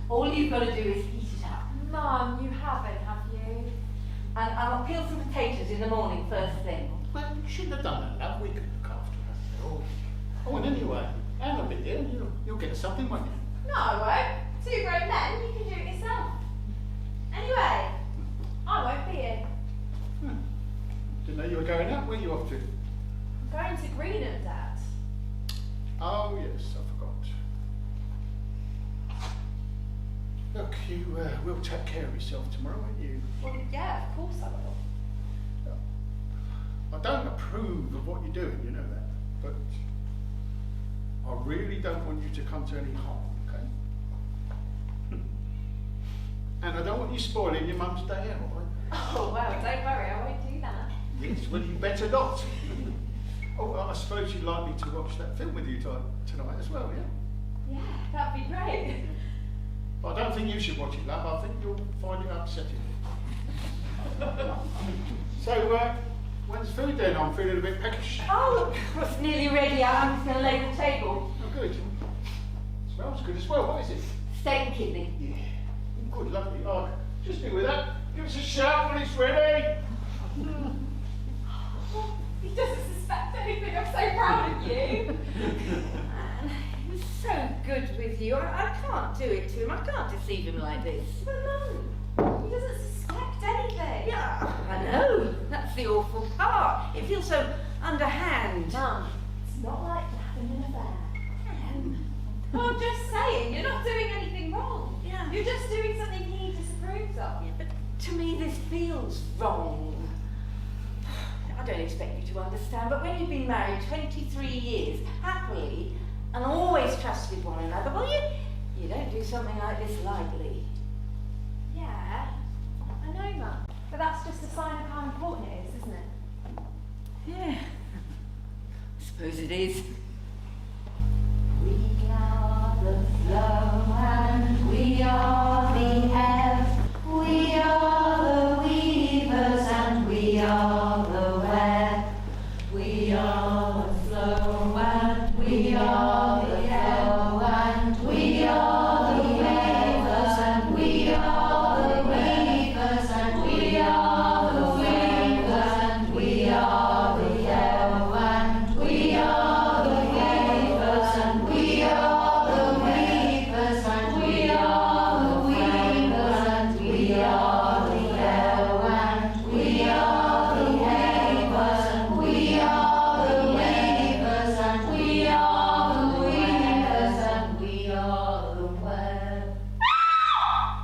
All you've got to do is heat it up. Mum, you haven't, have you? And I'll peel some potatoes in the morning first thing. Well, you shouldn't have done that, love. We could look after her. Oh, and anyway, hang a bit there. You'll get something, won't you? No, I won't. 2 grown men, you can do it yourself. Anyway, I won't be in. Didn't know you were going out. Where are you off to? I'm going to Greenham, Dad. Oh, yes, I forgot. Look, you will take care of yourself tomorrow, won't you? Well, yeah, of course I will. I don't approve of what you're doing, you know that. But I really don't want you to come to any harm, okay? And I don't want you spoiling your mum's day out, right? Oh, well, don't worry, I won't do that. Yes, well, you better not. Oh, I suppose you'd like me to watch that film with you tonight as well, yeah? Yeah, that'd be great. But I don't think you should watch it, love. I think you'll find it upsetting. So, when's food then? I'm feeling a bit peckish. Oh, it's nearly ready. I'm just going to lay the table. Oh, good. Smells good as well. What is it? Steak and kidney. Yeah. Good, lovely. Oh, just do with that. Give us a shout when it's ready. He doesn't suspect anything. I'm so proud of you. Man, he was so good with you. I can't do it to him. I can't deceive him like this. But Mum, he doesn't suspect anything. Yeah, I know. That's the awful part. It feels so underhand. Mum, it's not like having an affair. Well, I'm just saying, you're not doing anything wrong. Yeah. You're just doing something he disapproves of. Yeah, but to me this feels wrong. I don't expect you to understand, but when you've been married 23 years, happily, and always trusted one another, well, you don't do something like this lightly. Yeah, I know, Mum. But that's just a sign of how important it is, isn't it? Yeah, I suppose it is. We are the flow and we are the ebb. We are the weavers and we are the web. We are the flow and we are the flow and we are the weavers and we are the weavers and we are the weavers and we are the ebb and we are the weavers and we are the weavers and we are the weavers and we are the ebb and we are the weavers and we are the weavers and we are the weavers and we are the web.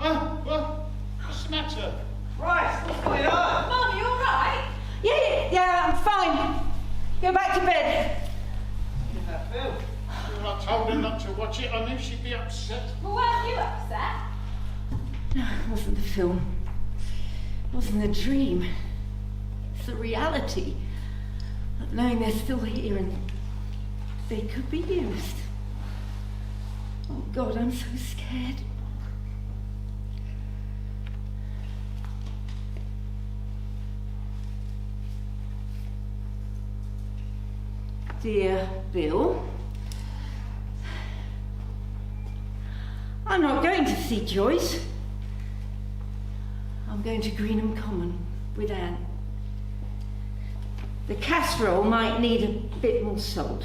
Well, what's the matter? Right, what's going on? Mum, you alright? Yeah, I'm fine. Go back to bed. Look at that film. Well, I told her not to watch it. I knew she'd be upset. Well, weren't you upset? No, it wasn't the film. It wasn't the dream. It's the reality of knowing they're still here and they could be used. Oh God, I'm so scared. Dear Bill, I'm not going to see Joyce. I'm going to Greenham Common with Anne. The casserole might need a bit more salt.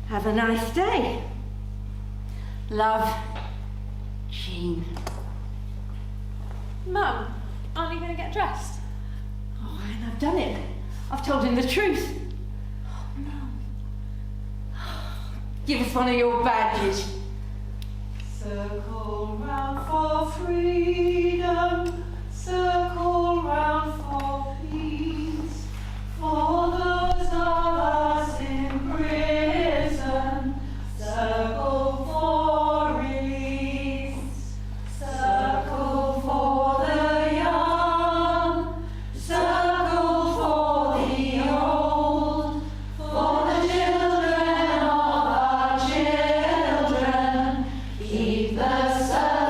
Have a nice day. Love, Jean. Mum, aren't you going to get dressed? Oh, and I've done it. I've told him the truth. Oh, Mum. Give us one of your badges. Circle round for freedom, circle round for peace, for those of us in prison, circle for release, circle for the young, circle for the old, for the children of our children. Keep the sun.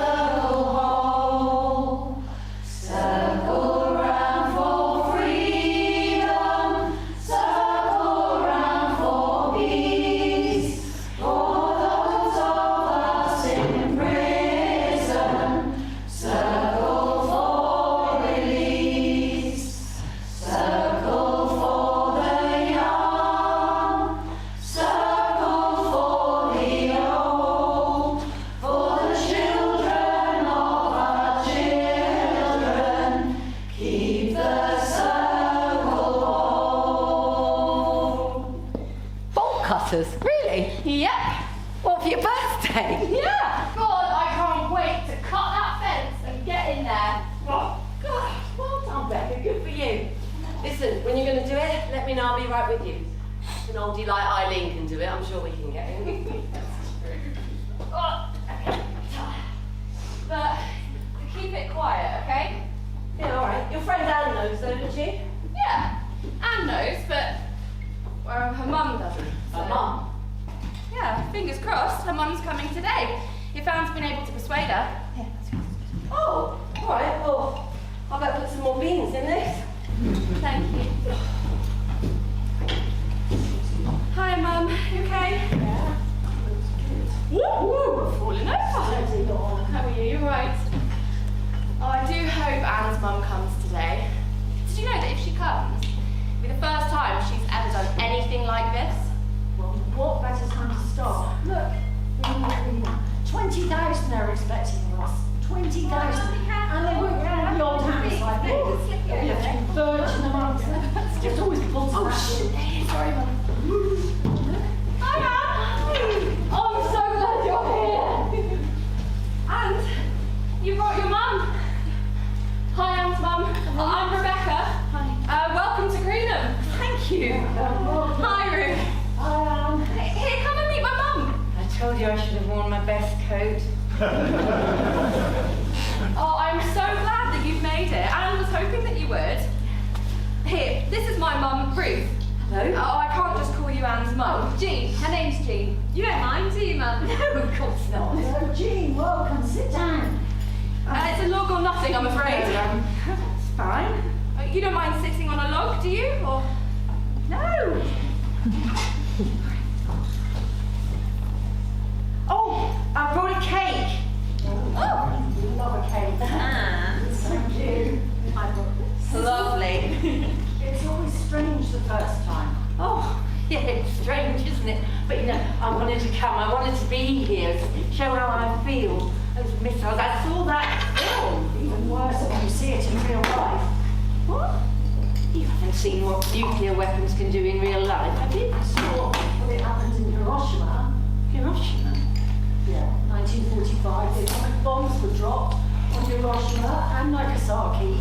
butters. Really? Yep. What, for your birthday? Yeah. God, I can't wait to cut that fence and get in there. Oh, God, well done, Becca. Good for you. Listen, when you're going to do it, let me know. I'll be right with you. An oldie like Eileen can do it. I'm sure we can get in. Oh, okay. But keep it quiet, okay? Yeah, all right. Your friend Anne knows, though, doesn't she? Yeah. Anne knows, but well, her mum doesn't. Her mum? Yeah, fingers crossed. Her mum's coming today. If Anne's been able to persuade her. Yeah, that's good. Oh, all right. Well, I better put some more beans in this. Thank you. Hi, Mum. You okay? Yeah. Woo! Falling over. How are you? You right? Oh, I do hope Anne's mum comes today. Did you know that if she comes, it'll be the first time she's ever done anything like this? Well, what better time to start? Look, 20,000 they're expecting of us. 20,000. And they work around the old house like this. There'll be a few virgin amongst them. Just always pulls Oh, shit. Sorry, Mum. Hi, Anne. Oh, I'm so glad you're here. And you brought your mum. Hi, Anne's mum. I'm Rebecca. Hi. Welcome to Greenham. Thank you. Hi, Ruth. Here, come and meet my mum. I told you I should have worn my best coat. Oh, I'm so glad that you've made it. Anne was hoping that you would. Here, this is my mum, Ruth. Hello? Oh, I can't just call you Anne's mum. Jean. Her name's Jean. You don't mind, do you, Mum? No, of course not. So, Jean, welcome. Sit down. It's a log or nothing, I'm afraid. That's fine. You don't mind sitting on a log, do you? Or No. Oh, I brought a cake. oh, We love a cake. And Thank you. I brought this. lovely. It's always strange the first time. Oh, yeah, it's strange, isn't it? But you know, I wanted to come. I wanted to be here, to show how I feel. Those missiles. I saw that film. Even worse when you see it in real life. What? You haven't seen what nuclear weapons can do in real life, have you? I saw when it happened in Hiroshima. Hiroshima. Yeah, 1945. The atomic bombs were dropped on Hiroshima and Nagasaki.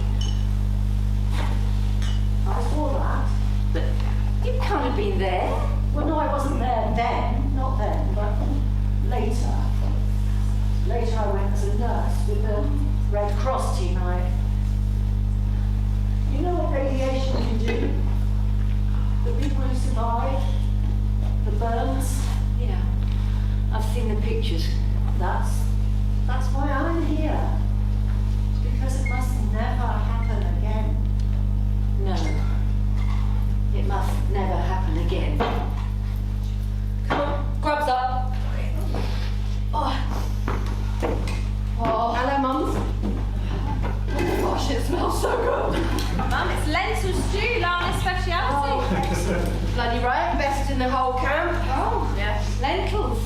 I saw that. But you can't have been there. Well, no, I wasn't there then, not then, but later. Later I went as a nurse with the Red Cross team. You know what radiation can do? The people who survive, the burns, Yeah. I've seen the pictures. that's why I'm here. Because it must never happen again. No. It must never happen again. come on, grubs up. Oh. Oh, hello, mums. Oh, gosh, it smells so good. Mum, it's lentil stew, Lana's speciality. Bloody right, best in the whole camp. Oh, Yeah. Lentils.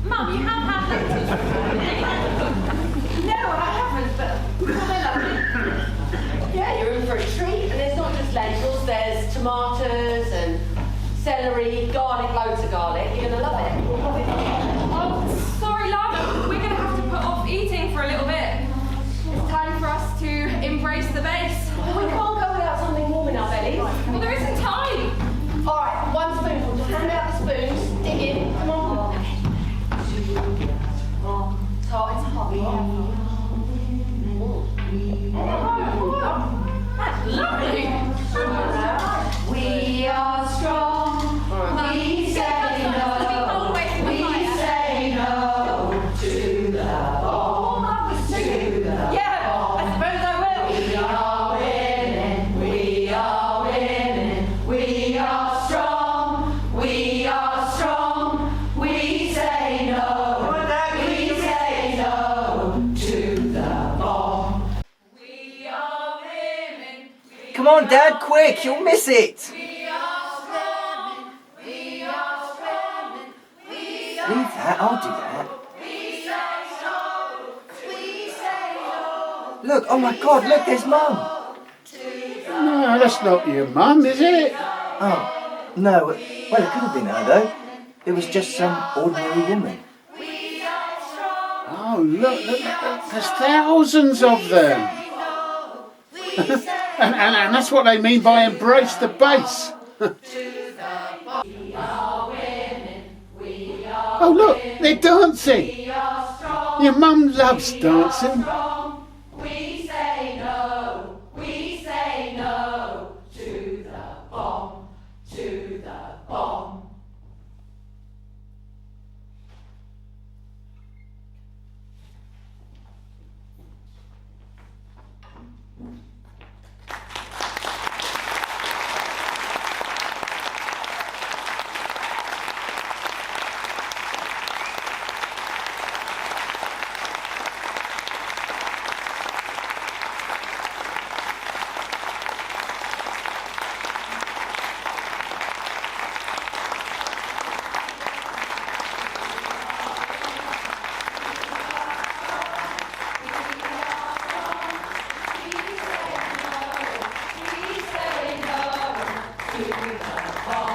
Mum, you have had lentils before. No, I haven't, but they're lovely. Yeah, you're in for a treat. And there's not just lentils, there's tomatoes and celery, garlic, loads of garlic. You're going to love it. Oh, sorry, Lana, we're going to have to put off eating for a little bit. It's time for us to embrace the base. Well, we can't go without something warm in our bellies. Well, there isn't time. All right, one spoonful. Just hand out the spoons. Dig in. Come on. It's hot. It's hot. That's lovely. We are strong. We say no. We say no to the bomb. To the Yeah, I suppose I will. We are women. We are women. We are strong. We are strong. We say no. We say no to the bomb. We are women. Come on, Dad, quick, you'll miss it. We are strong. We are strong. We are Leave that, I'll do that. We say no. We say no. Look, oh my God, look, there's Mum. No, that's not your mum, is it? Oh, no, well, it could have been her, though. It was just some ordinary woman. Oh, look, there's thousands of them. and that's what they mean by embrace the bass. Oh, look, they're dancing. Your mum loves dancing. We say no to the bomb, to the bomb. We say no to the bomb.